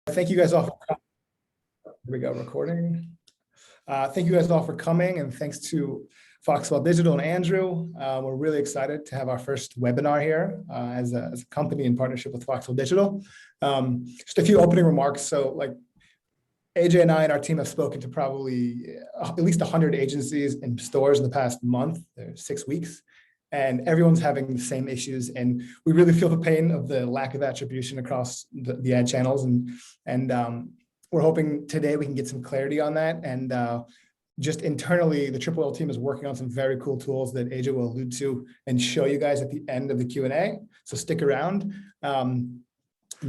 Thank you guys all for coming. Here we go, recording. Thank you guys all for coming, and thanks to Foxwell Digital and Andrew. We're really excited to have our first webinar here as a company in partnership with Foxwell Digital. Just a few opening remarks. So like AJ and I and our team have spoken to probably at least 100 agencies and stores in the past month, 6 weeks. And everyone's having the same issues, and we really feel the pain of the lack of attribution across the ad channels. And we're hoping today we can get some clarity on that. And just internally, the Triple L team is working on some very cool tools that AJ will allude to and show you guys at the end of the Q&A. So stick around.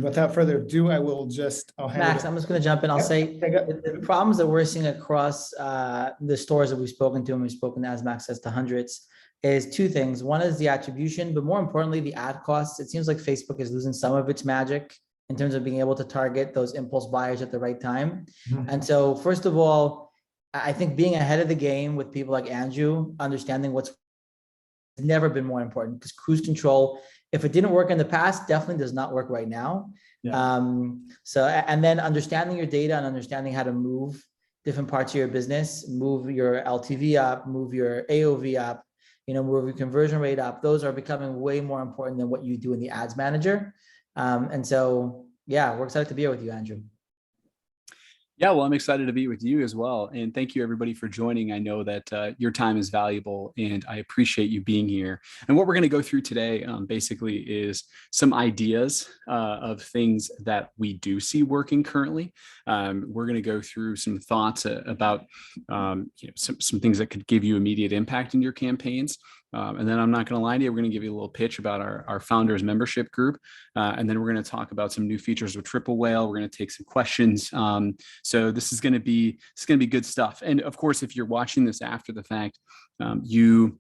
Without further ado, I will just. Max, I'm just going to jump in. I'll say the problems that we're seeing across the stores that we've spoken to, and we've spoken, as Max says, to hundreds, is two things. One is the attribution, but more importantly, the ad costs. It seems like Facebook is losing some of its magic in terms of being able to target those impulse buyers at the right time. Mm-hmm. And so first of all, I think being ahead of the game with people like Andrew, understanding what's never been more important, because cruise control, if it didn't work in the past, definitely does not work right now. Yeah. And then understanding your data and understanding how to move different parts of your business, move your LTV up, move your AOV up, move your conversion rate up. Those are becoming way more important than what you do in the ads manager. And so, yeah, we're excited to be here with you, Andrew. Yeah, well, I'm excited to be with you as well. And thank you, everybody, for joining. I know that your time is valuable, and I appreciate you being here. And what we're going to go through today basically is some ideas of things that we do see working currently. We're going to go through some thoughts about some things that could give you immediate impact in your campaigns. And then I'm not going to lie to you, we're going to give you a little pitch about our founders membership group. And then we're going to talk about some new features with Triple Whale. We're going to take some questions. So this is going to be good stuff. And of course, if you're watching this after the fact, you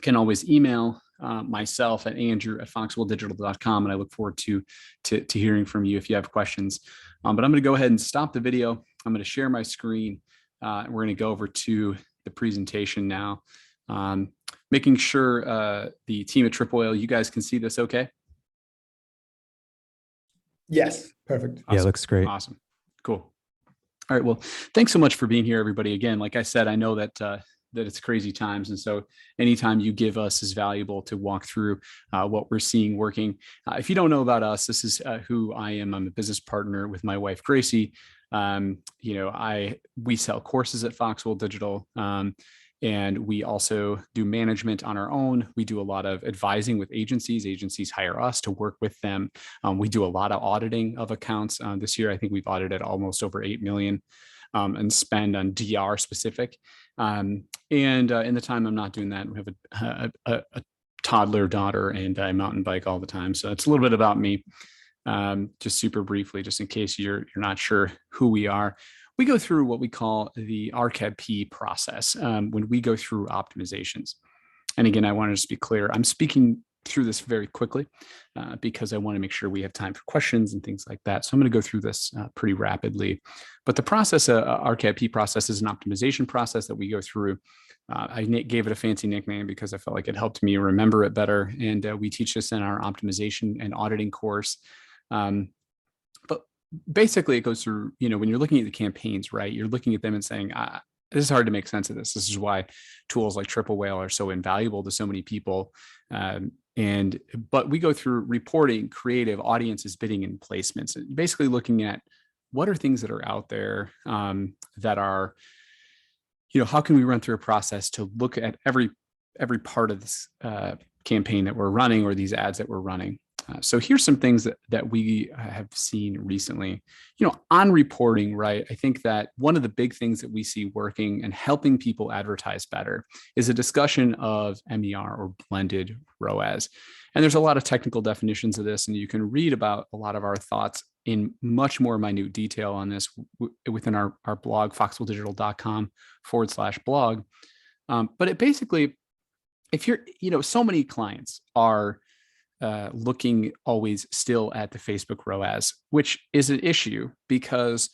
can always email myself at andrew@foxwelldigital.com. And I look forward to hearing from you if you have questions. But I'm going to go ahead and stop the video. I'm going to share my screen. And we're going to go over to the presentation now. Making sure the team at Triple Whale, you guys can see this okay? Yes, perfect. Awesome. Yeah, looks great. Awesome. Cool. All right, well, thanks so much for being here, everybody. Again, like I said, I know that that it's crazy times, and so anytime you give us is valuable to walk through what we're seeing working. If you don't know about us, this is who I am. I'm a business partner with my wife, Gracie. We sell courses at Foxwell Digital. And we also do management on our own. We do a lot of advising with agencies. Agencies hire us to work with them. We do a lot of auditing of accounts. This year, I think we've audited almost over 8 million and spend on DR specific. And in the time I'm not doing that, we have a toddler daughter, and I mountain bike all the time. So it's a little bit about me. Just super briefly, just in case you're not sure who we are. We go through what we call the RCAP process when we go through optimizations. And again, I want to just be clear, I'm speaking through this very quickly because I want to make sure we have time for questions and things like that. So I'm going to go through this pretty rapidly. But the process, RCAP process, is an optimization process that we go through. I gave it a fancy nickname because I felt like it helped me remember it better. And we teach this in our optimization and auditing course. But basically, it goes through, when you're looking at the campaigns, right, you're looking at them and saying, this is hard to make sense of this. This is why tools like Triple Whale are so invaluable to so many people. But we go through reporting, creative, audiences, bidding, and placements, basically looking at what are things that are out there that are, how can we run through a process to look at every part of this campaign that we're running, or these ads that we're running. So here's some things that we have seen recently, on reporting, right? I think that one of the big things that we see working and helping people advertise better is a discussion of MER, or blended ROAS. And there's a lot of technical definitions of this, and you can read about a lot of our thoughts in much more minute detail on this within our blog, foxwelldigital.com/blog. But it basically, if you're, so many clients are looking always still at the Facebook ROAS, which is an issue because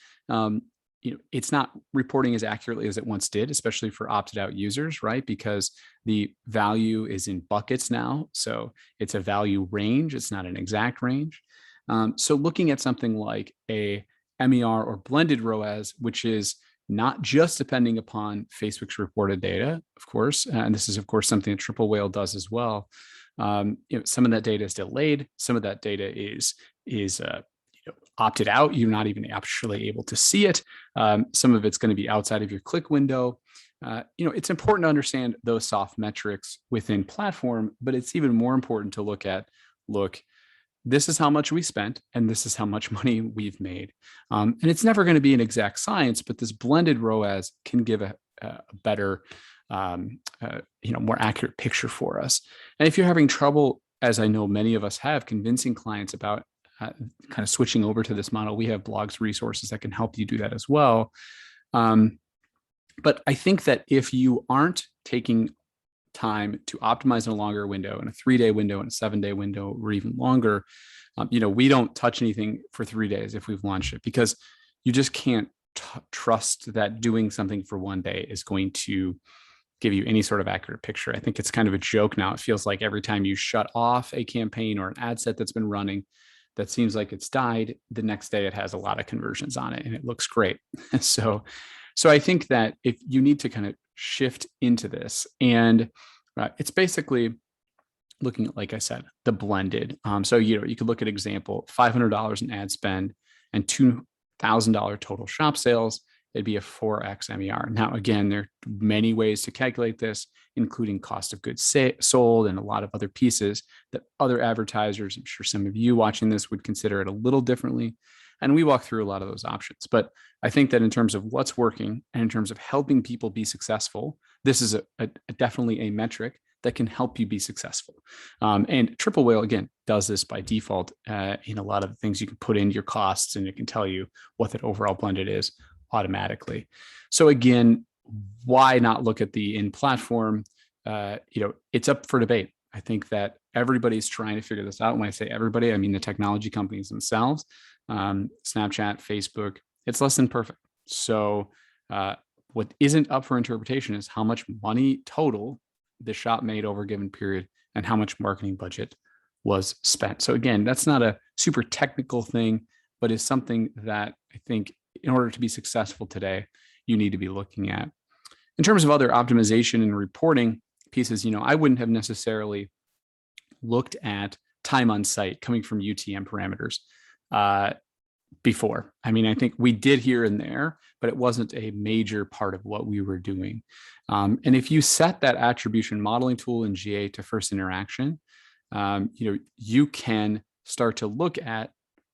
it's not reporting as accurately as it once did, especially for opted out users, right? Because the value is in buckets now. So it's a value range. It's not an exact range. So looking at something like a MER or blended ROAS, which is not just depending upon Facebook's reported data, of course, and this is of course something that Triple Whale does as well. Some of that data is delayed. Some of that data is opted out. You're not even actually able to see it. Some of it's going to be outside of your click window. It's important to understand those soft metrics within platform, but it's even more important to look, this is how much we spent and this is how much money we've made. And it's never going to be an exact science, but this blended ROAS can give a better, more accurate picture for us. And if you're having trouble, as I know many of us have, convincing clients about kind of switching over to this model, we have blogs, resources that can help you do that as well. But I think that if you aren't taking time to optimize in a longer window, in a 3-day window, in a 7-day window, or even longer, we don't touch anything for 3 days if we've launched it, because you just can't trust that doing something for 1 day is going to give you any sort of accurate picture. I think it's kind of a joke now. It feels like every time you shut off a campaign or an ad set that's been running that seems like it's died, the next day it has a lot of conversions on it and it looks great. So I think that if you need to kind of shift into this, and it's basically looking at, like I said, the blended. So you could look at example, $500 in ad spend and $2,000 total shop sales. It'd be a 4x MER. Now, again, there are many ways to calculate this, including cost of goods sold and a lot of other pieces that other advertisers, I'm sure some of you watching this would consider it a little differently. And we walk through a lot of those options. But I think that in terms of what's working and in terms of helping people be successful, this is definitely a metric that can help you be successful. And Triple Whale, again, does this by default in a lot of the things you can put in your costs, and it can tell you what that overall blended is automatically. So again, why not look at the in-platform? It's up for debate. I think that everybody's trying to figure this out. When I say everybody, I mean the technology companies themselves. Snapchat, Facebook, it's less than perfect. So what isn't up for interpretation is how much money total the shop made over a given period and how much marketing budget was spent. So again, that's not a super technical thing, but is something that I think in order to be successful today, you need to be looking at. In terms of other optimization and reporting pieces, I wouldn't have necessarily looked at time on site coming from UTM parameters before. I mean, I think we did here and there, but it wasn't a major part of what we were doing. And if you set that attribution modeling tool in GA to first interaction, you can start to look at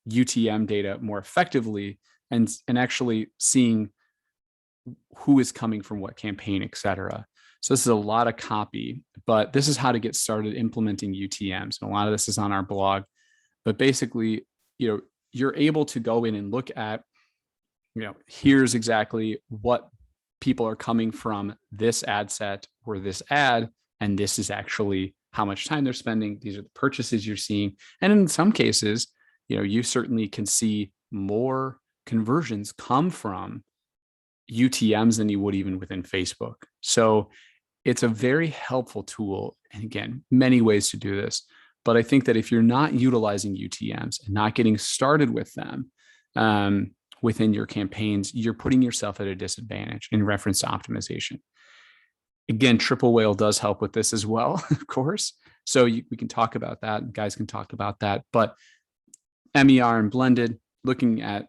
UTM data more effectively and actually seeing who is coming from what campaign, et cetera. So this is a lot of copy, but this is how to get started implementing UTMs. And a lot of this is on our blog, but basically, you're able to go in and look at, here's exactly what people are coming from this ad set or this ad, and this is actually how much time they're spending. These are the purchases you're seeing. And in some cases, you certainly can see more conversions come from UTMs than you would even within Facebook. So it's a very helpful tool. And again, many ways to do this. But I think that if you're not utilizing UTMs and not getting started with them within your campaigns, you're putting yourself at a disadvantage in reference to optimization. Again, Triple Whale does help with this as well, of course. So we can talk about that, and guys can talk about that. But MER and blended, looking at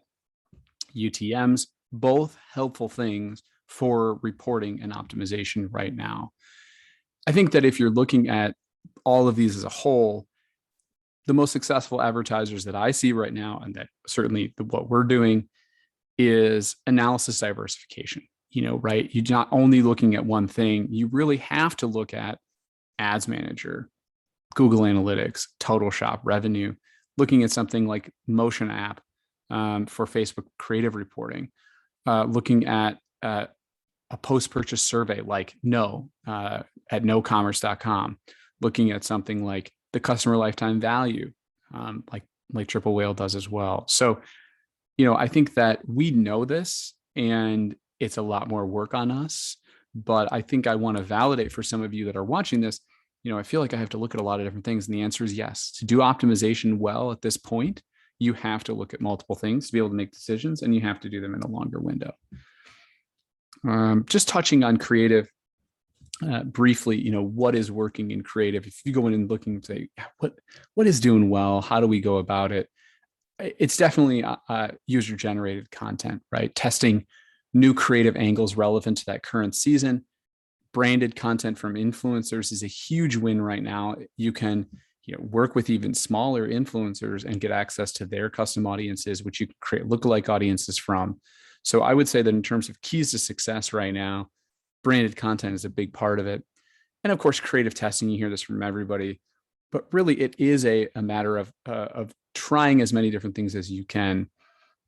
UTMs, both helpful things for reporting and optimization right now. I think that if you're looking at all of these as a whole, the most successful advertisers that I see right now, and that certainly what we're doing, is analysis diversification. Right? You're not only looking at one thing, you really have to look at Ads Manager, Google Analytics, total shop revenue, looking at something like Motion app for Facebook creative reporting, looking at a post-purchase survey like at nocommerce.com, looking at something like the customer lifetime value, like Triple Whale does as well. So, I think that we know this and it's a lot more work on us, but I think I want to validate for some of you that are watching this. I feel like I have to look at a lot of different things. And the answer is yes. To do optimization well at this point, you have to look at multiple things to be able to make decisions, and you have to do them in a longer window. Just touching on creative briefly, what is working in creative? If you go in and looking and say, what is doing well? How do we go about it? It's definitely user-generated content, right? Testing new creative angles relevant to that current season. Branded content from influencers is a huge win right now. You can work with even smaller influencers and get access to their custom audiences, which you can create lookalike audiences from. So I would say that in terms of keys to success right now, branded content is a big part of it. And of course, creative testing, you hear this from everybody, but really it is a matter of trying as many different things as you can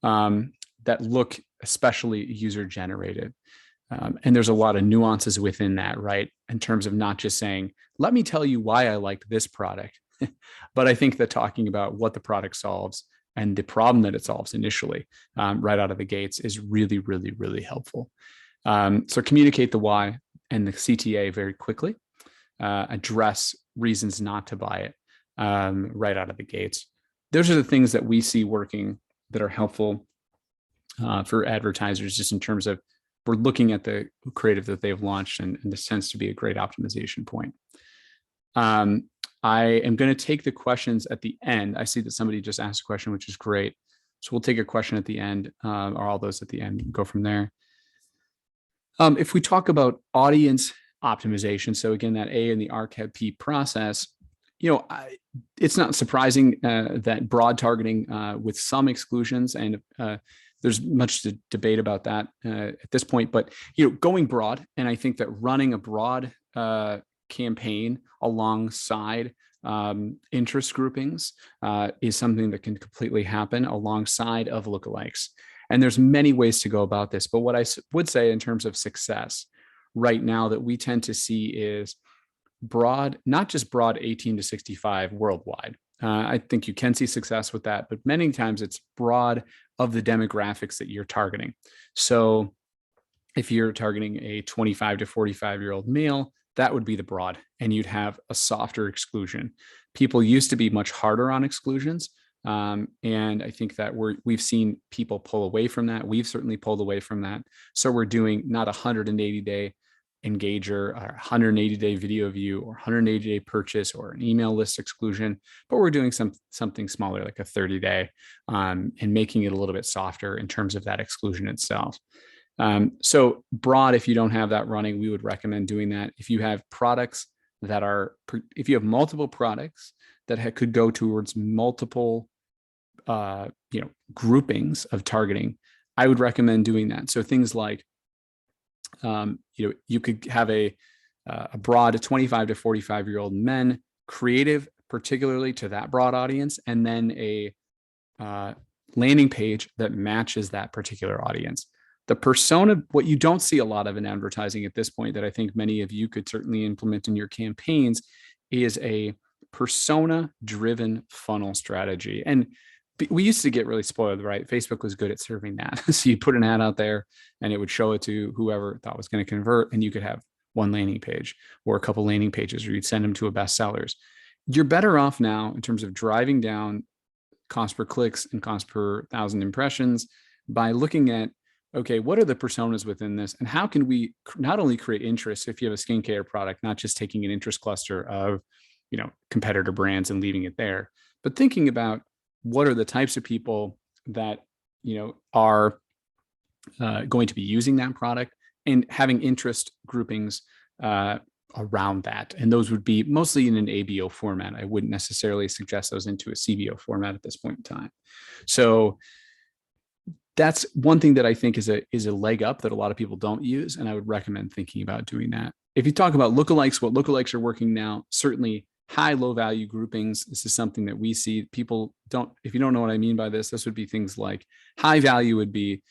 that look especially user-generated. And there's a lot of nuances within that, right? In terms of not just saying, let me tell you why I liked this product, but I think that talking about what the product solves and the problem that it solves initially right out of the gates is really, really, really helpful. So communicate the why and the CTA very quickly, address reasons not to buy it right out of the gates. Those are the things that we see working that are helpful for advertisers, just in terms of we're looking at the creative that they've launched, and this tends to be a great optimization point. I am going to take the questions at the end. I see that somebody just asked a question, which is great. So we'll take a question at the end, or all those at the end, and go from there. If we talk about audience optimization, so again, that A in the RCAP process, it's not surprising that broad targeting with some exclusions, and there's much to debate about that at this point, but going broad, and I think that running a broad campaign alongside interest groupings is something that can completely happen alongside of lookalikes. And there's many ways to go about this, but what I would say in terms of success right now that we tend to see is broad, not just broad 18 to 65 worldwide. I think you can see success with that, but many times it's broad of the demographics that you're targeting. So if you're targeting a 25 to 45-year-old male, that would be the broad, and you'd have a softer exclusion. People used to be much harder on exclusions. And I think that we've seen people pull away from that. We've certainly pulled away from that. So we're doing not 180-day engager or 180-day video view or 180-day purchase or an email list exclusion, but we're doing something smaller, like a 30-day, and making it a little bit softer in terms of that exclusion itself. So broad, if you don't have that running, we would recommend doing that. If you have products that are, if you have multiple products that could go towards multiple, groupings of targeting, I would recommend doing that. So things like, you could have a broad 25 to 45-year-old men creative, particularly to that broad audience, and then a landing page that matches that particular audience. The persona, what you don't see a lot of in advertising at this point that I think many of you could certainly implement in your campaigns is a persona-driven funnel strategy. And we used to get really spoiled, right? Facebook was good at serving that. So you put an ad out there and it would show it to whoever thought was going to convert, and you could have one landing page or a couple landing pages, or you'd send them to a bestsellers. You're better off now in terms of driving down cost per clicks and cost per 1,000 impressions by looking at, okay, what are the personas within this, and how can we not only create interest if you have a skincare product, not just taking an interest cluster of, competitor brands and leaving it there, but thinking about what are the types of people that, are going to be using that product, and having interest groupings around that. And those would be mostly in an ABO format. I wouldn't necessarily suggest those into a CBO format at this point in time. So that's one thing that I think is a leg up that a lot of people don't use. And I would recommend thinking about doing that. If you talk about lookalikes, what lookalikes are working now, certainly high, low value groupings. This is something that we see people don't, if you don't know what I mean by this, this would be things like high value would be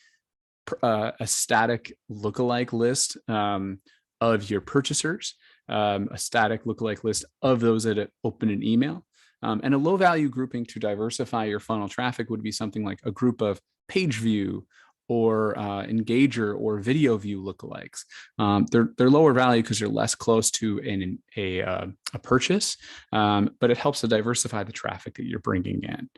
a static lookalike list of your purchasers, a static lookalike list of those that open an email. And a low value grouping to diversify your funnel traffic would be something like a group of page view or engager or video view lookalikes. They're lower value because they're less close to a purchase, but it helps to diversify the traffic that you're bringing in.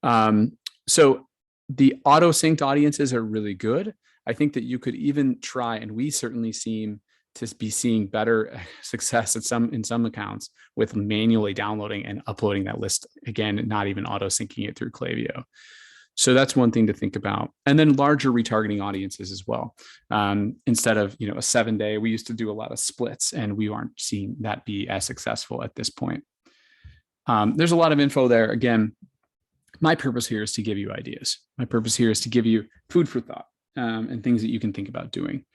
So the auto synced audiences are really good. I think that you could even try, and we certainly seem to be seeing better success in some accounts with manually downloading and uploading that list. Again, not even auto syncing it through Klaviyo. So that's one thing to think about. And then larger retargeting audiences as well. Instead of, a 7-day, we used to do a lot of splits, and we aren't seeing that be as successful at this point. There's a lot of info there. Again, my purpose here is to give you ideas. My purpose here is to give you food for thought, and things that you can think about doing.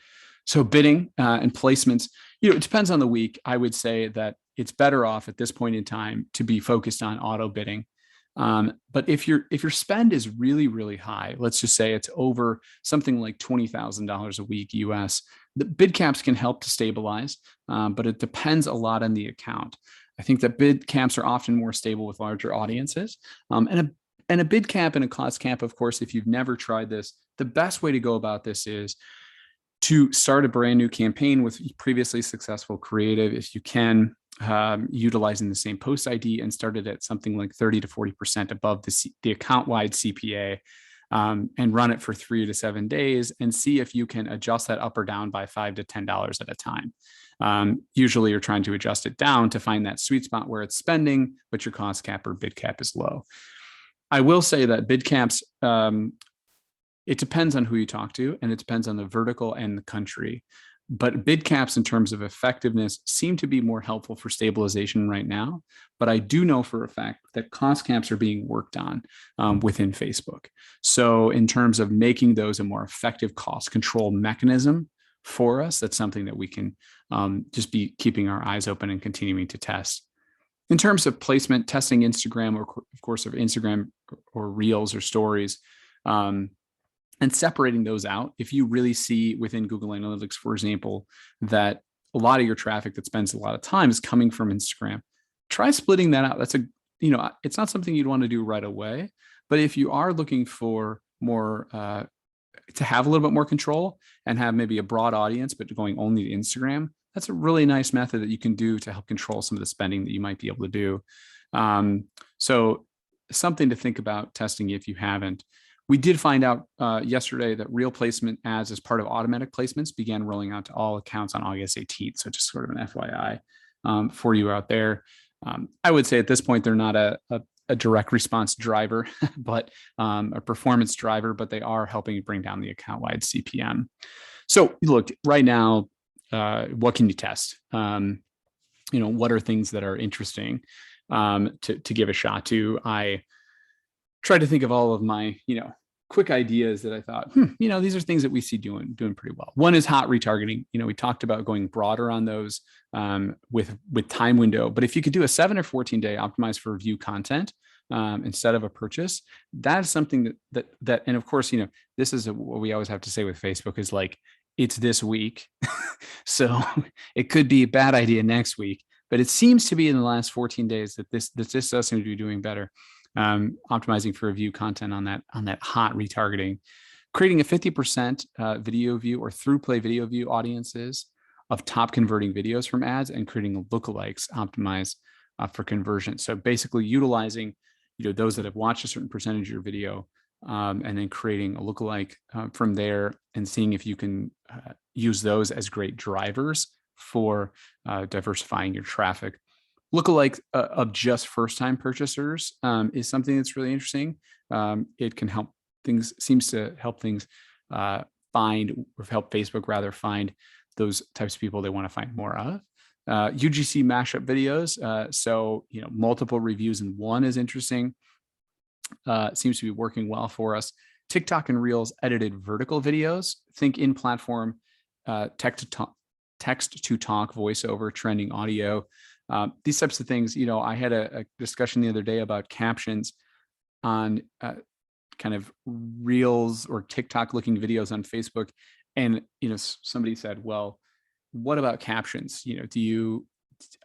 So bidding and placements, it depends on the week. I would say that it's better off at this point in time to be focused on auto bidding. But if your spend is really, really high, let's just say it's over something like $20,000 a week US, the bid caps can help to stabilize, but it depends a lot on the account. I think that bid caps are often more stable with larger audiences. And a bid cap and a cost cap, of course, if you've never tried this, the best way to go about this is to start a brand new campaign with previously successful creative, if you can, utilizing the same post ID, and start it at something like 30 to 40% above the account-wide CPA, and run it for 3 to 7 days and see if you can adjust that up or down by $5 to $10 at a time. Usually you're trying to adjust it down to find that sweet spot where it's spending, but your cost cap or bid cap is low. I will say that bid caps, it depends on who you talk to, and it depends on the vertical and the country. But bid caps in terms of effectiveness seem to be more helpful for stabilization right now. But I do know for a fact that cost caps are being worked on within Facebook. So in terms of making those a more effective cost control mechanism for us, that's something that we can just be keeping our eyes open and continuing to test. In terms of placement, testing Instagram, or of course, of Instagram or Reels or Stories, and separating those out. If you really see within Google Analytics, for example, that a lot of your traffic that spends a lot of time is coming from Instagram, try splitting that out. That's it's not something you'd want to do right away, but if you are looking for more, to have a little bit more control and have maybe a broad audience, but going only to Instagram, that's a really nice method that you can do to help control some of the spending that you might be able to do. So something to think about testing if you haven't. We did find out yesterday that real placement ads as part of automatic placements began rolling out to all accounts on August 18th. So just sort of an FYI for you out there. I would say at this point, they're not a direct response driver, but a performance driver, but they are helping bring down the account-wide CPM. So look, right now, what can you test? What are things that are interesting to give a shot to? I tried to think of all of my, quick ideas that I thought, these are things that we see doing pretty well. One is hot retargeting. We talked about going broader on those with time window, but if you could do a 7 or 14 day optimized for view content instead of a purchase, that's something that, and of course, this is what we always have to say with Facebook is like, it's this week. So it could be a bad idea next week, but it seems to be in the last 14 days that this does seem to be doing better. Optimizing for view content on that hot retargeting, creating a 50% video view or through play video view audiences of top converting videos from ads, and creating lookalikes optimized for conversion. So basically utilizing those that have watched a certain percentage of your video, and then creating a lookalike from there, and seeing if you can use those as great drivers for diversifying your traffic. Lookalike of just first-time purchasers is something that's really interesting. It can help things, seems to help things find, or help Facebook rather find those types of people they want to find more of. UGC mashup videos. So, multiple reviews in one is interesting. Seems to be working well for us. TikTok and Reels edited vertical videos. Think in-platform text to talk voiceover, trending audio. These types of things, I had a discussion the other day about captions on kind of Reels or TikTok looking videos on Facebook. And, somebody said, well, what about captions?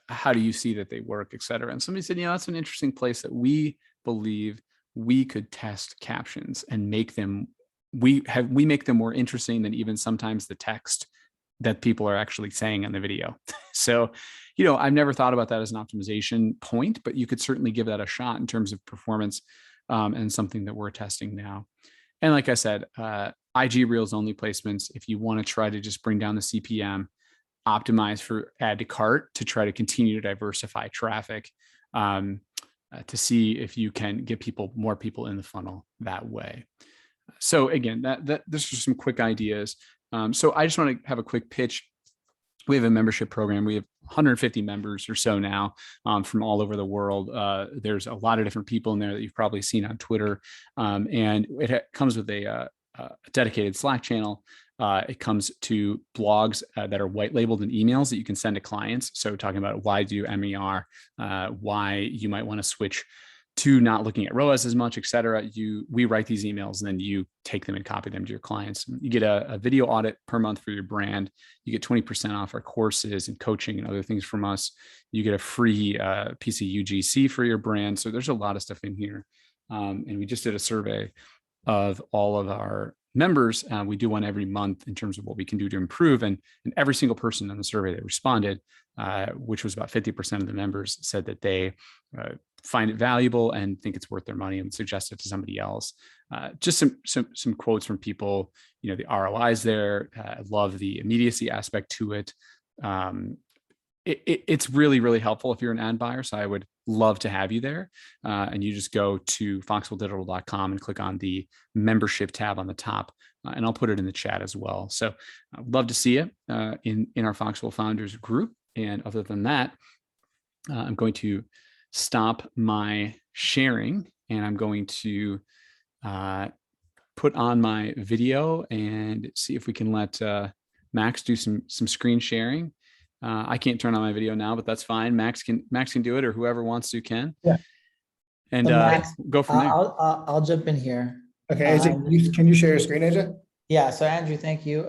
How do you see that they work, et cetera? And somebody said, that's an interesting place that we believe we could test captions and make them, we make them more interesting than even sometimes the text that people are actually saying in the video. So, I've never thought about that as an optimization point, but you could certainly give that a shot in terms of performance. and something that we're testing now. And like I said, IG Reels only placements, if you want to try to just bring down the CPM, optimize for add to cart to try to continue to diversify traffic, to see if you can get more people in the funnel that way. So again, this are some quick ideas. So I just want to have a quick pitch. We have a membership program. We have 150 members or so now, from all over the world. There's a lot of different people in there that you've probably seen on Twitter. And it comes with a dedicated Slack channel. It comes to blogs that are white labeled in emails that you can send to clients. So talking about why do MER, why you might want to switch to not looking at ROAS as much, et cetera. We write these emails and then you take them and copy them to your clients. You get a video audit per month for your brand. You get 20% off our courses and coaching and other things from us. You get a free piece of UGC for your brand. So there's a lot of stuff in here. And we just did a survey of all of our members. We do one every month in terms of what we can do to improve. And every single person on the survey that responded, which was about 50% of the members, said that they find it valuable and think it's worth their money and suggest it to somebody else. Just some quotes from people, the ROIs there. I love the immediacy aspect to it. It's really, really helpful if you're an ad buyer. So I would love to have you there. And you just go to foxwelldigital.com and click on the membership tab on the top. And I'll put it in the chat as well. So I'd love to see you in our Foxwell Founders group. And other than that, I'm going to stop my sharing and I'm going to put on my video and see if we can let Max do some screen sharing. I can't turn on my video now, but that's fine. Max can do it, or whoever wants to can. Yeah. And So Max, go from there. I'll jump in here. Okay, AJ, can you share your screen, AJ? Yeah, so Andrew, thank you.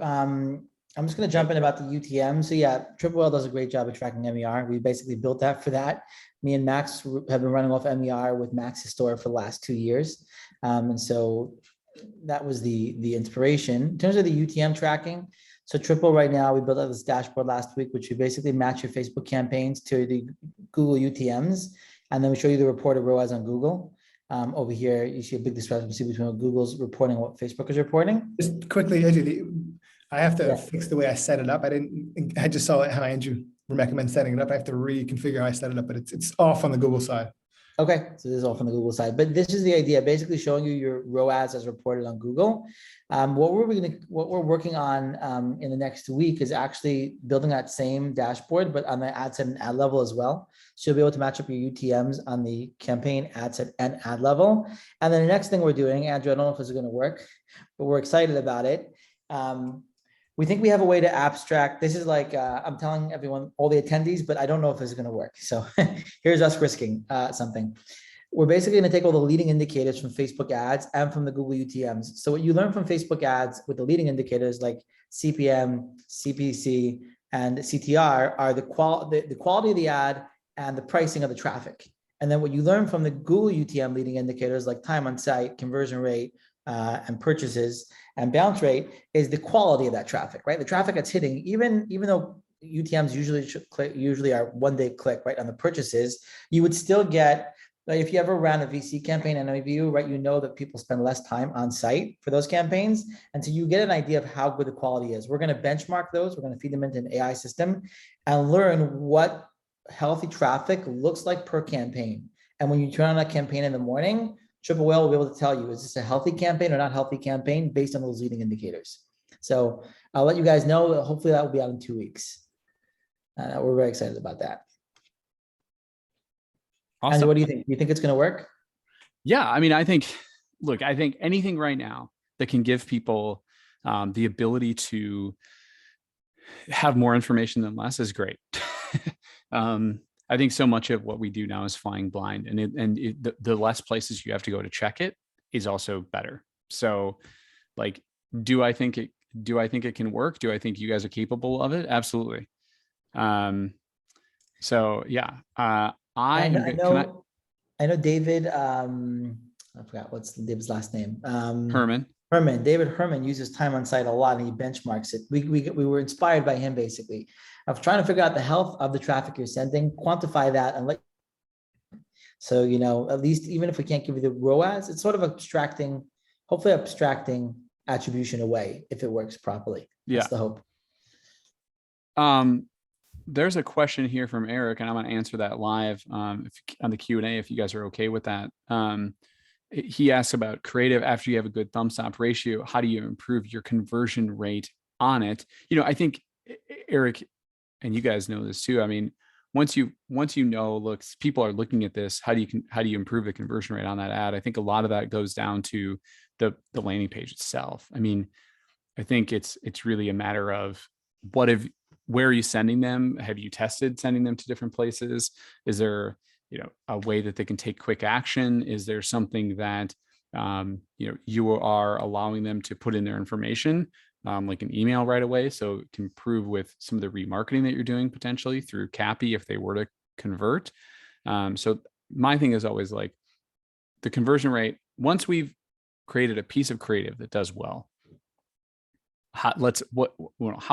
I'm just going to jump in about the UTM. So yeah, Triple does a great job of tracking MER. We basically built that for that. Me and Max have been running off MER with Max's store for the last 2 years. And so that was the inspiration. In terms of the UTM tracking, so Triple right now, we built out this dashboard last week, which we basically match your Facebook campaigns to the Google UTMs. And then we show you the reported ROAS on Google. Over here, you see a big discrepancy between what Google's reporting and what Facebook is reporting. Just quickly, AJ, I have to fix the way I set it up. I just saw how Andrew recommend setting it up. I have to reconfigure how I set it up, but it's off on the Google side. Okay, so this is all from the Google side, but this is the idea, basically showing you your ROAS as reported on Google. What we're working on in the next week is actually building that same dashboard, but on the ad set and ad level as well. So you'll be able to match up your UTMs on the campaign, ad set, and ad level. And then the next thing we're doing, Andrew, I don't know if this is going to work, but we're excited about it. We think we have a way to abstract. This is like, I'm telling everyone, all the attendees, but I don't know if this is going to work. So here's us risking something. We're basically going to take all the leading indicators from Facebook ads and from the Google UTMs. So what you learn from Facebook ads with the leading indicators like CPM, CPC, and CTR are the quality of the ad and the pricing of the traffic. And then what you learn from the Google UTM leading indicators like time on site, conversion rate, and purchases and bounce rate is the quality of that traffic, right? The traffic that's hitting, even though UTMs usually are one-day click, right, on the purchases, you would still get, like, if you ever ran a VC campaign and a review, right, you know that people spend less time on site for those campaigns. And so you get an idea of how good the quality is. We're going to benchmark those. We're going to feed them into an AI system and learn what healthy traffic looks like per campaign. And when you turn on a campaign in the morning, Triple Whale will be able to tell you, is this a healthy campaign or not healthy campaign based on those leading indicators. So I'll let you guys know. Hopefully that will be out in 2 weeks. We're very excited about that. Awesome. And what do you think? Do you think it's going to work? Yeah, I mean, I think anything right now that can give people the ability to have more information than less is great. I think so much of what we do now is flying blind, and the less places you have to go to check it is also better. So, like, do I think it can work? Do I think you guys are capable of it? Absolutely. So yeah, I know David. I forgot what's David's last name. Herman. David Herman uses time on site a lot, and he benchmarks it. We were inspired by him, basically, of trying to figure out the health of the traffic you're sending, quantify that, and So, at least even if we can't give you the ROAS, it's sort of hopefully abstracting attribution away if it works properly. That's the hope. There's a question here from Eric, and I'm going to answer that live on the Q&A if you guys are okay with that. He asks about creative after you have a good thumb stop ratio. How do you improve your conversion rate on it? I think Eric, and you guys know this too. I mean, once you know, look, people are looking at this. How do you improve the conversion rate on that ad? I think a lot of that goes down to the landing page itself. I mean, I think it's really a matter of where are you sending them? Have you tested sending them to different places? Is there, a way that they can take quick action? Is there something that, you are allowing them to put in their information, like an email right away, so it can improve with some of the remarketing that you're doing potentially through CAPI if they were to convert. So my thing is always like the conversion rate. Once we've created a piece of creative that does well, how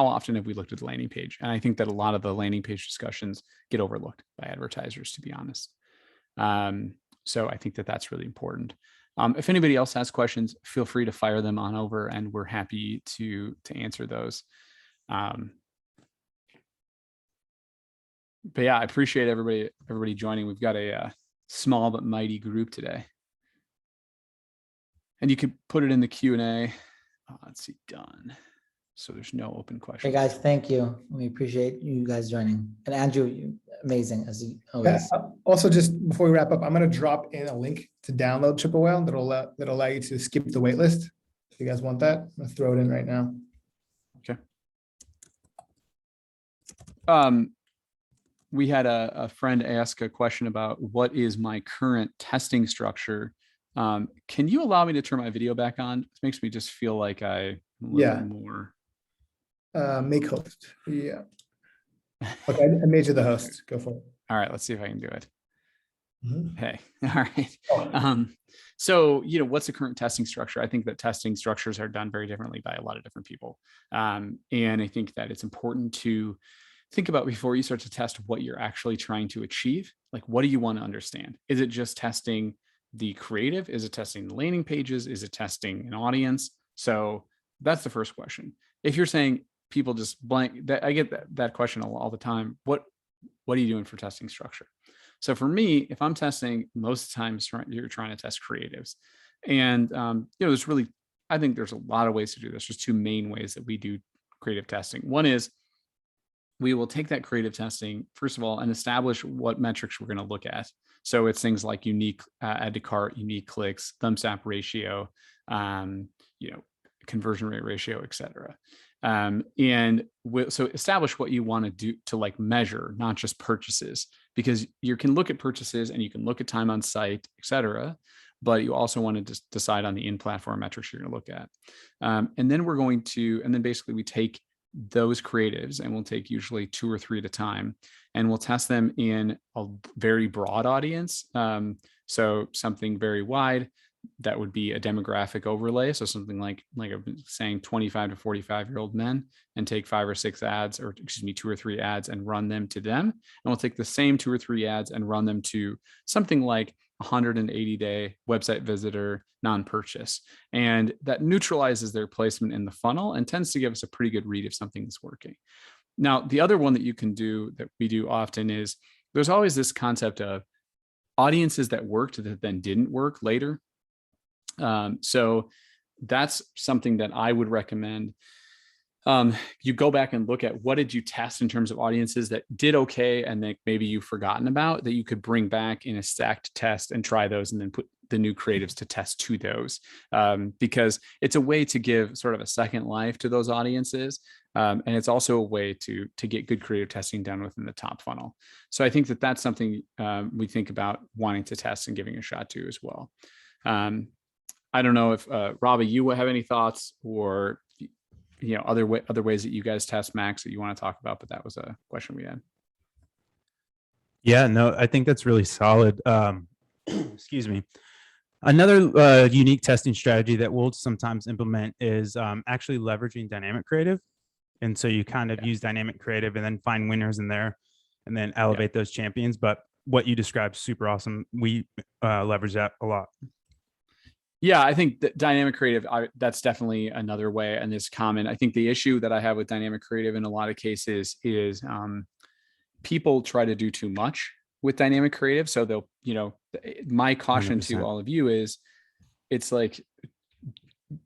often have we looked at the landing page? And I think that a lot of the landing page discussions get overlooked by advertisers, to be honest. So I think that that's really important. If anybody else has questions, feel free to fire them on over, and we're happy to answer those. But yeah, I appreciate everybody joining. We've got a small but mighty group today, and you could put it in the Q&A. Let's see, done. So there's no open questions. Hey guys, thank you. We appreciate you guys joining. And Andrew, you amazing as always. Also, just before we wrap up, I'm going to drop in a link to download Triple Whale that'll allow you to skip the wait list. If you guys want that, I'm going to throw it in right now. Okay. We had a friend ask a question about what is my current testing structure. Can you allow me to turn my video back on? It makes me just feel like I'm a little more. Make host. Yeah. Okay, I made you the host. Go for it. All right, let's see if I can do it. Mhm. Hey, all right. So, what's the current testing structure? I think that testing structures are done very differently by a lot of different people. And I think that it's important to think about before you start to test what you're actually trying to achieve. Like, what do you want to understand? Is it just testing the creative? Is it testing the landing pages? Is it testing an audience? So that's the first question. If you're saying people just blank, that I get that question all the time. What are you doing for testing structure? So for me, if I'm testing, most of the time you're trying to test creatives. And I think there's a lot of ways to do this. There's two main ways that we do creative testing. One is we will take that creative testing, first of all, and establish what metrics we're going to look at. So it's things like unique add to cart, unique clicks, thumbs up ratio, conversion rate ratio, et cetera. So establish what you want to do to measure, not just purchases, because you can look at purchases and you can look at time on site, et cetera, but you also want to decide on the in-platform metrics you're going to look at. And then basically we take those creatives, and we'll take usually 2 or 3 at a time, and we'll test them in a very broad audience. So something very wide, that would be a demographic overlay. So something like I've been saying, 25 to 45-year-old men, and take 5 or 6 ads, or 2 or 3 ads, and run them to them. And we'll take the same 2 or 3 ads and run them to something like 180-day website visitor non-purchase. And that neutralizes their placement in the funnel and tends to give us a pretty good read if something is working. Now, the other one that you can do, that we do often, is there's always this concept of audiences that worked that then didn't work later. So that's something that I would recommend. You go back and look at what did you test in terms of audiences that did okay and that maybe you've forgotten about, that you could bring back in a stacked test and try those, and then put the new creatives to test to those, because it's a way to give sort of a second life to those audiences. And it's also a way to get good creative testing done within the top funnel. So I think that that's something we think about wanting to test and giving a shot to as well. I don't know if Robbie, you have any thoughts, or other ways that you guys test, Max, that you want to talk about, but that was a question we had. Yeah, no, I think that's really solid. Excuse me. Another unique testing strategy that we'll sometimes implement is actually leveraging dynamic creative. And so you kind of use dynamic creative and then find winners in there and then elevate those champions. But what you described, super awesome. We leverage that a lot. Yeah, I think that dynamic creative, that's definitely another way, and it's common. I think the issue that I have with dynamic creative in a lot of cases is people try to do too much with dynamic creative. So they'll, my caution 100%. to all of you is, it's like,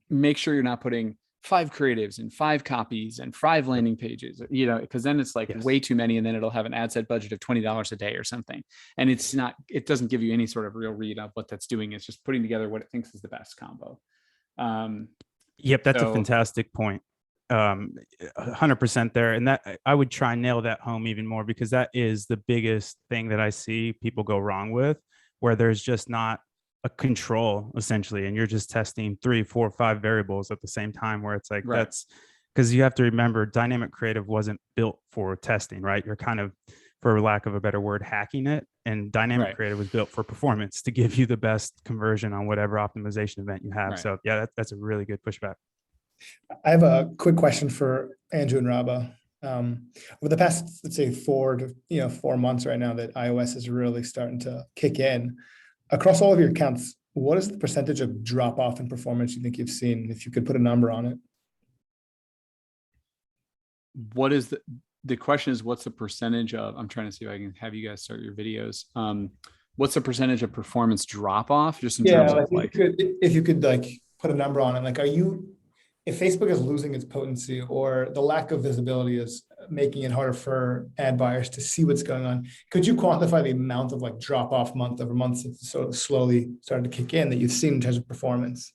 make sure you're not putting 5 creatives and 5 copies and 5 landing pages, because then it's like Yes. way too many, and then it'll have an ad set budget of $20 a day or something. And it doesn't give you any sort of real read of what that's doing. It's just putting together what it thinks is the best combo. Yep, that's a So- fantastic point. 100% there. And that I would try and nail that home even more, because that is the biggest thing that I see people go wrong with, where there's just not a control essentially, and you're just testing 3, 4, 5 variables at the same time, where it's like, Right. that's because you have to remember dynamic creative wasn't built for testing, right? You're kind of, for lack of a better word, hacking it. And dynamic Right. creative was built for performance, to give you the best conversion on whatever optimization event you have. Right. So yeah, that's a really good pushback. I have a quick question for Andrew and Raba. Over the past, let's say 4 to 4 months right now that iOS is really starting to kick in, across all of your accounts, what is the percentage of drop off in performance you think you've seen, if you could put a number on it? What is the question is, what's the percentage of, I'm trying to see if I can have you guys start your videos. What's the percentage of performance drop off, just in terms of like, if you could like put a number on it, like, if Facebook is losing its potency, or the lack of visibility is making it harder for ad buyers to see what's going on, could you quantify the amount of like drop off month over month that's sort of slowly starting to kick in that you've seen in terms of performance?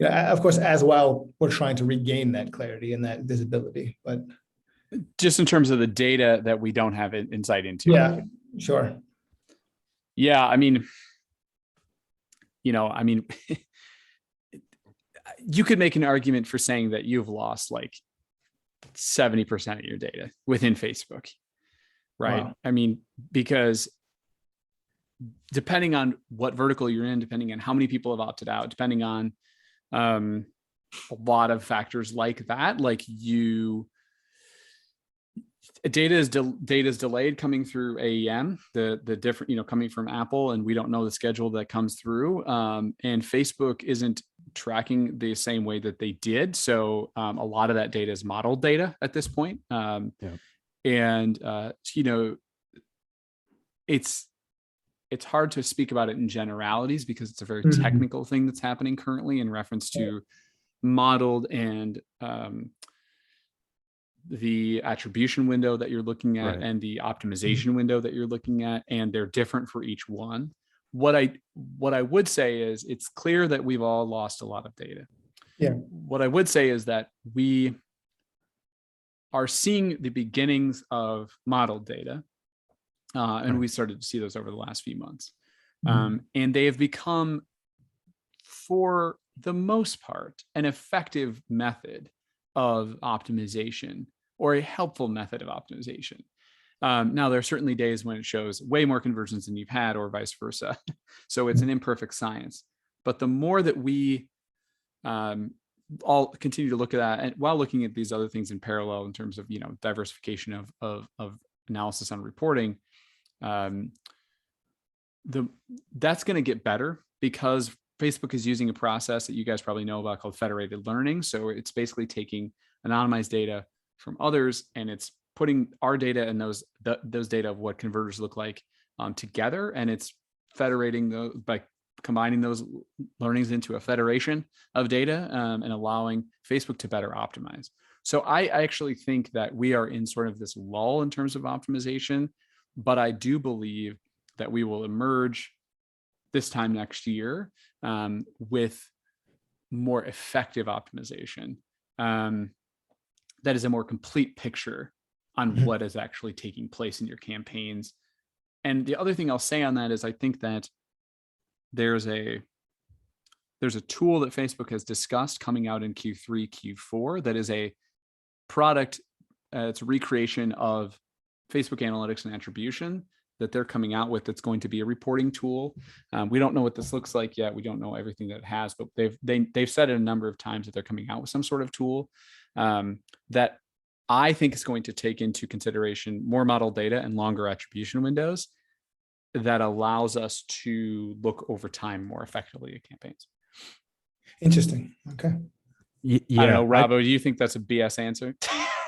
Of course, as well, we're trying to regain that clarity and that visibility, but just in terms of the data that we don't have insight into? yeah, sure. Yeah, I mean, you could make an argument for saying that you've lost like 70% of your data within Facebook, right? Wow. I mean, because depending on what vertical you're in, depending on how many people have opted out, depending on a lot of factors like that, like data is delayed coming through AEM, the different, coming from Apple, and we don't know the schedule that comes through. And Facebook isn't tracking the same way that they did. So a lot of that data is modeled data at this point. And it's hard to speak about it in generalities, because it's a very technical thing that's happening currently in reference to modeled and the attribution window that you're looking at, Right. and the optimization window that you're looking at, and they're different for each one. What I would say is, it's clear that we've all lost a lot of data. Yeah. What I would say is that we are seeing the beginnings of modeled data, and we started to see those over the last few months. And they have become, for the most part, an effective method of optimization, or a helpful method of optimization. Now, there are certainly days when it shows way more conversions than you've had, or vice versa. So it's an imperfect science. But the more that we all continue to look at that, and while looking at these other things in parallel, in terms of diversification of analysis on reporting, that's going to get better, because Facebook is using a process that you guys probably know about called federated learning. So it's basically taking anonymized data from others, and it's putting our data and those data of what converters look like together, and it's federating those by combining those learnings into a federation of data, and allowing Facebook to better optimize. So I actually think that we are in sort of this lull in terms of optimization, but I do believe that we will emerge this time next year with more effective optimization. That is a more complete picture on what is actually taking place in your campaigns. And the other thing I'll say on that is, I think that there's a tool that Facebook has discussed coming out in Q3, Q4, that is a product, it's a recreation of Facebook analytics and attribution that they're coming out with, that's going to be a reporting tool. We don't know what this looks like yet. We don't know everything that it has, but they've said it a number of times that they're coming out with some sort of tool that I think is going to take into consideration more model data and longer attribution windows. that allows us to look over time more effectively at campaigns. Interesting. Okay. I don't know, Robbo, do you think that's a BS answer?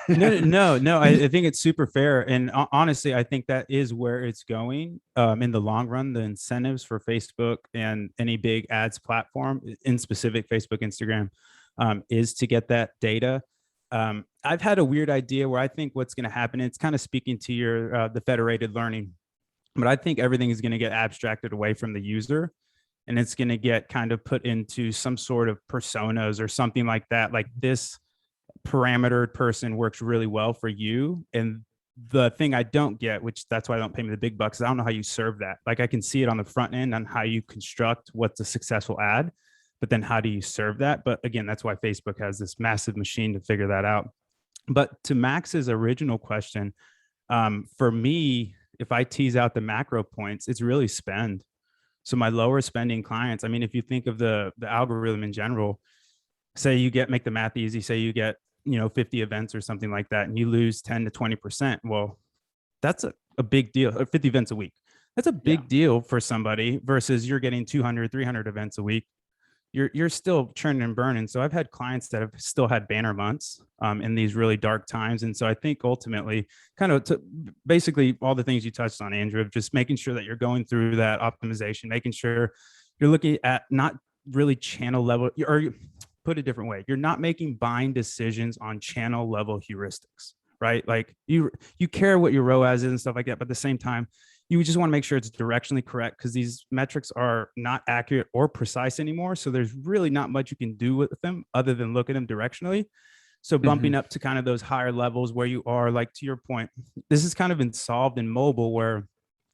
No. I think it's super fair. And honestly, I think that is where it's going in the long run. The incentives for Facebook and any big ads platform, in specific Facebook, Instagram, is to get that data. I've had a weird idea where I think what's going to happen, it's kind of speaking to your the federated learning, but I think everything is going to get abstracted away from the user. And it's going to get kind of put into some sort of personas or something like that. Like this parametered person works really well for you. And the thing I don't get, which that's why I don't pay me the big bucks, is I don't know how you serve that. Like I can see it on the front end on how you construct what's a successful ad, but then how do you serve that? But again, that's why Facebook has this massive machine to figure that out. But to Max's original question, for me, if I tease out the macro points, it's really spend. So my lower spending clients, I mean, if you think of the algorithm in general, say you make the math easy, say you get, 50 events or something like that, and you lose 10 to 20%. Well, that's a big deal. 50 events a week. That's a big deal for somebody versus you're getting 200, 300 events a week. You're still churning and burning. So I've had clients that have still had banner months in these really dark times. And so I think ultimately kind of basically all the things you touched on, Andrew, of just making sure that you're going through that optimization, making sure you're looking at not really channel level, or put a different way, you're not making buying decisions on channel level heuristics, right? Like you care what your ROAS is and stuff like that. But at the same time, you just want to make sure it's directionally correct because these metrics are not accurate or precise anymore. So there's really not much you can do with them other than look at them directionally. So bumping up to kind of those higher levels where you are, like to your point, this is kind of been solved in mobile where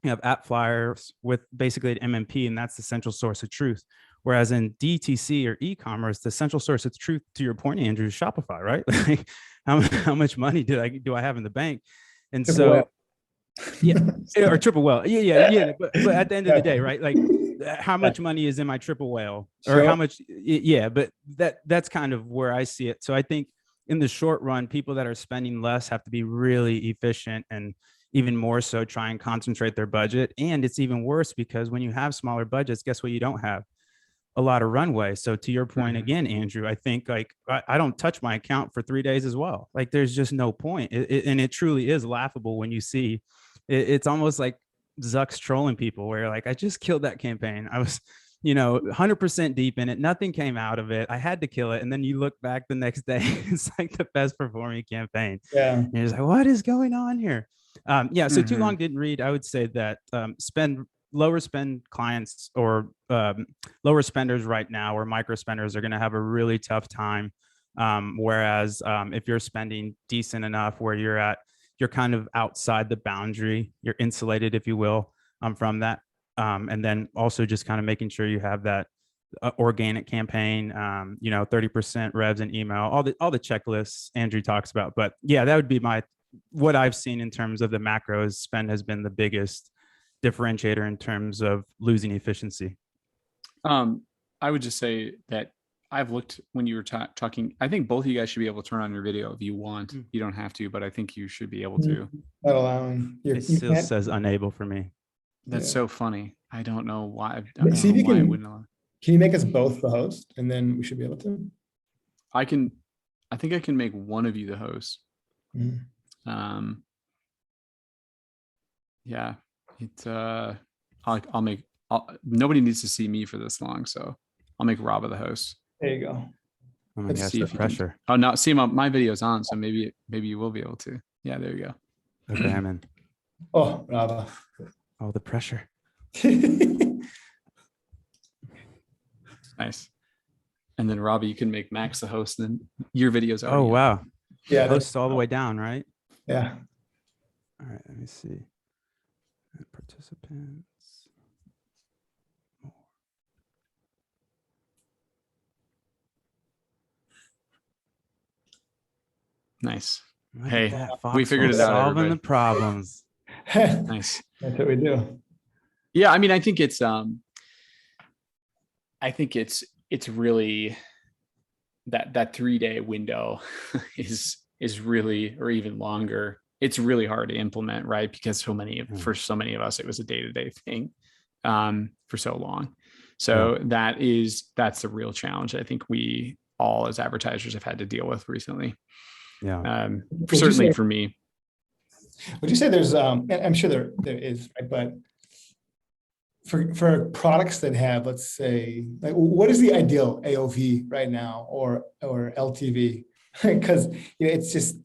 you have app flyers with basically an MMP, and that's the central source of truth. Whereas in DTC or e-commerce, the central source of truth, to your point, Andrew, is Shopify, right? Like how much money do I have in the bank? And so or triple whale. Yeah. But at the end of the day, right? Like how much money is in my triple whale or how much? Yeah. But that's kind of where I see it. So I think in the short run, people that are spending less have to be really efficient and even more so try and concentrate their budget. And it's even worse because when you have smaller budgets, guess what? You don't have a lot of runway. So to your point again, Andrew, I think like I don't touch my account for 3 days as well. Like there's just no point. And it truly is laughable when you see it's almost like Zuck's trolling people where like, I just killed that campaign. I was, 100% deep in it. Nothing came out of it. I had to kill it. And then you look back the next day, it's like the best performing campaign. Yeah. And you're just like, what is going on here? So too long didn't read. I would say that lower spend clients or lower spenders right now or micro spenders are going to have a really tough time. Whereas if you're spending decent enough where you're kind of outside the boundary, you're insulated, if you will, from that. And then also just kind of making sure you have that organic campaign, 30% revs and email, all the checklists Andrew talks about. But yeah, that would be what I've seen in terms of the macros. Spend has been the biggest differentiator in terms of losing efficiency. I would just say that I've looked when you were talking. I think both of you guys should be able to turn on your video if you want. You don't have to, but I think you should be able to. Not allowing. It still says unable for me. That's so funny. I don't know why. See if you why it can. wouldn't allow. Can you make us both the host, and then we should be able to? I think I can make one of you the host. Yeah. Nobody needs to see me for this long, so I'll make Robba the host. There you go. Oh my gosh, the pressure. Oh no, see my video's on, so maybe you will be able to. Yeah, there you go. Okay, I'm in. Oh, bravo. Oh, the pressure. Nice. And then Robbie, you can make Max the host, and then your videos are. Oh wow. Yeah, host all the way down, right? Yeah. All right, let me see. Participants. Nice. Look Hey, at that, we figured it out. Solving the problems. Nice. That's what we do. Yeah, I mean, I think it's really that 3-day window is really, or even longer, it's really hard to implement, right? Because for so many of us, it was a day-to-day thing for so long. So that's the real challenge I think we all as advertisers have had to deal with recently. Certainly for me. Would you say there's, I'm sure there is, right? But for products that have, let's say, like, what is the ideal AOV right now, or LTV? Because it's just.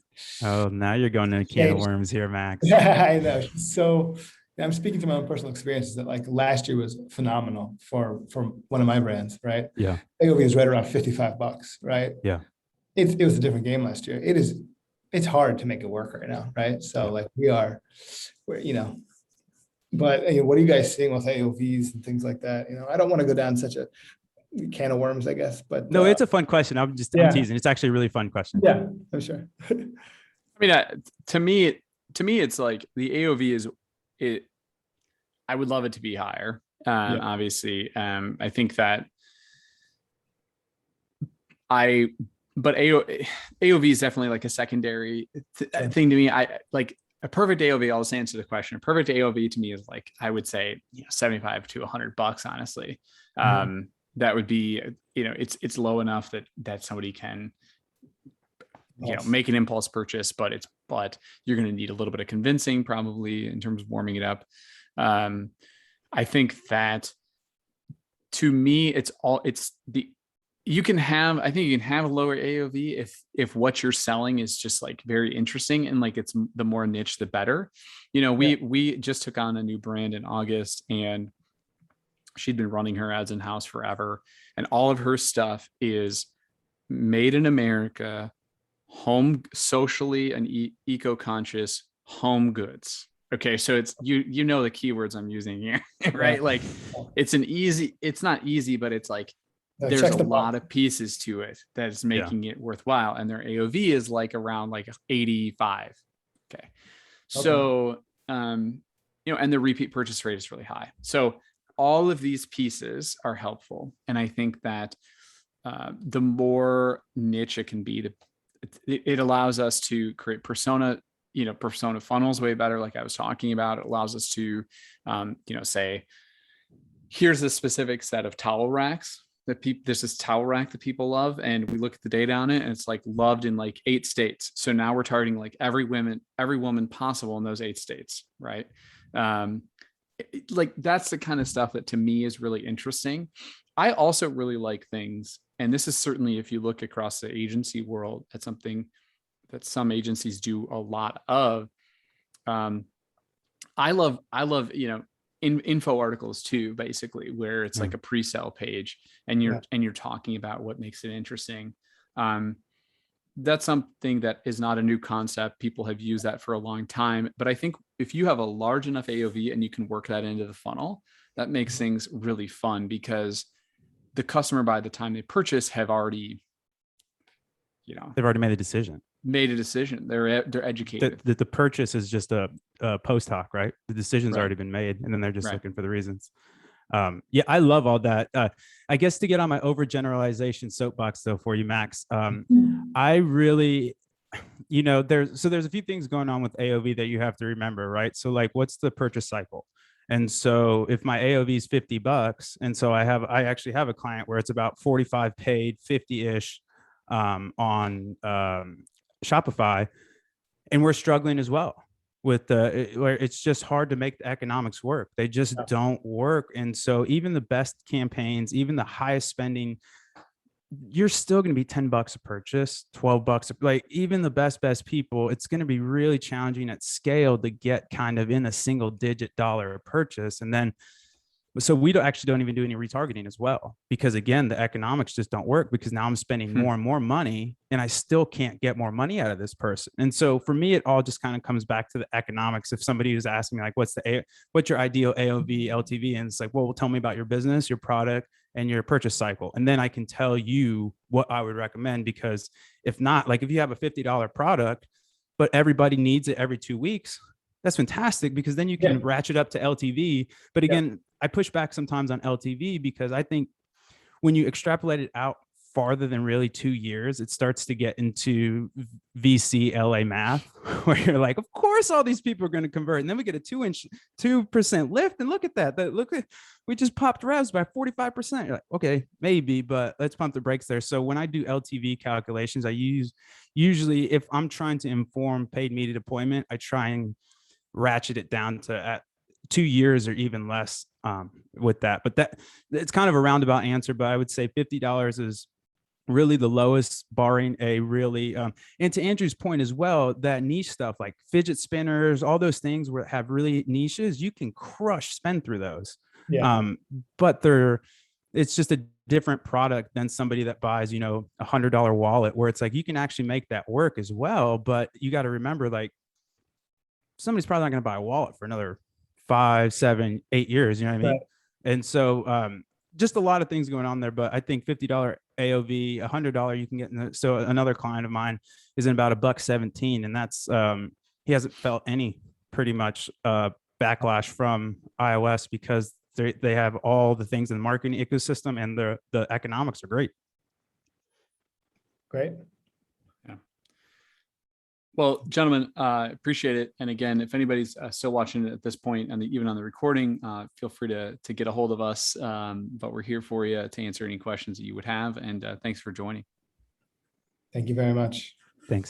Oh, now you're going to a can of worms here, Max. Yeah, I know. So I'm speaking to my own personal experiences that, like, last year was phenomenal for one of my brands, right? Yeah. AOV is right around $55, right? Yeah. It was a different game last year. It's hard to make it work right now, right? So like we're, but what are you guys seeing with AOVs and things like that? I don't want to go down such a can of worms, I guess, but no, it's a fun question. I'm teasing. It's actually a really fun question. Yeah, I'm sure. I mean, to me, it's like the AOV is it. I would love it to be higher. Obviously, I think that but AOV is definitely like a secondary thing to me. I like a perfect AOV. I'll just answer the question. A perfect AOV to me is like, I would say, $75 to $100, honestly. That would be, it's low enough that somebody can, make an impulse purchase, but you're going to need a little bit of convincing probably in terms of warming it up. I think that to me, you can have a lower AOV if what you're selling is just like very interesting and like it's the more niche, the better. We just took on a new brand in August, and she'd been running her ads in-house forever. And all of her stuff is made in America, home, socially and eco-conscious home goods. Okay. So it's, the keywords I'm using here, right? Yeah. Like it's not easy, but it's like, there's a lot of pieces to it that's making it worthwhile. And their AOV is like around like 85. Okay. So, and the repeat purchase rate is really high. So all of these pieces are helpful. And I think that the more niche it can be, it allows us to create persona funnels way better. Like I was talking about, it allows us to, say, here's a specific set of towel racks there's this towel rack that people love, and we look at the data on it, and it's like loved in like 8 states. So now we're targeting like every woman possible in those 8 states, right? Like that's the kind of stuff that to me is really interesting. I also really like things, and this is certainly, if you look across the agency world, that's something that some agencies do a lot of. I love, info articles too, basically, where it's like a pre-sale page and you're talking about what makes it interesting. That's something that is not a new concept. People have used that for a long time, but I think if you have a large enough AOV and you can work that into the funnel, that makes things really fun, because the customer, by the time they purchase, have already, they've already made a decision. They're educated. The purchase is just a post hoc, right? The decision's already been made, and then they're just looking for the reasons. I love all that. I guess to get on my overgeneralization soapbox though for you, Max, I really, there's a few things going on with AOV that you have to remember, right? So like, what's the purchase cycle? And so if my AOV is $50, and so I actually have a client where it's about 45 paid, 50-ish on Shopify, and we're struggling as well with where it's just hard to make the economics work. They just don't work. And so even the best campaigns, even the highest spending, you're still going to be $10 a purchase, $12, like even the best people, it's going to be really challenging at scale to get kind of in a single digit dollar a purchase. And then, so we don't even do any retargeting as well, because again, the economics just don't work, because now I'm spending more and more money and I still can't get more money out of this person. And so for me, it all just kind of comes back to the economics. If somebody was asking me like, what's your ideal AOV, LTV? And it's like, well, tell me about your business, your product, and your purchase cycle. And then I can tell you what I would recommend, because if not, like if you have a $50 product, but everybody needs it every 2 weeks, that's fantastic, because then you can ratchet up to LTV. But again, I push back sometimes on LTV, because I think when you extrapolate it out farther than really 2 years, it starts to get into VC LA math, where you're like, of course, all these people are going to convert. And then we get a 2% lift. And look at that. We just popped revs by 45%. You're like, okay, maybe, but let's pump the brakes there. So when I do LTV calculations, I usually, if I'm trying to inform paid media deployment, I try and ratchet it down to at 2 years or even less with that. But it's kind of a roundabout answer, but I would say $50 is really the lowest, barring a really and to Andrew's point as well, that niche stuff like fidget spinners, all those things where have really niches, you can crush spend through those. But it's just a different product than somebody that buys, $100 wallet, where it's like you can actually make that work as well. But you got to remember, like, somebody's probably not going to buy a wallet for another 5, 7, 8 years. You know what I mean? Right. And so just a lot of things going on there. But I think $50 AOV, $100 you can get. So another client of mine is in about $1.17, and that's he hasn't felt any pretty much backlash from iOS because they have all the things in the marketing ecosystem, and the economics are great. Great. Well, gentlemen, appreciate it. And again, if anybody's still watching it at this point, and even on the recording, feel free to get a hold of us. But we're here for you to answer any questions that you would have. And thanks for joining. Thank you very much. Thanks.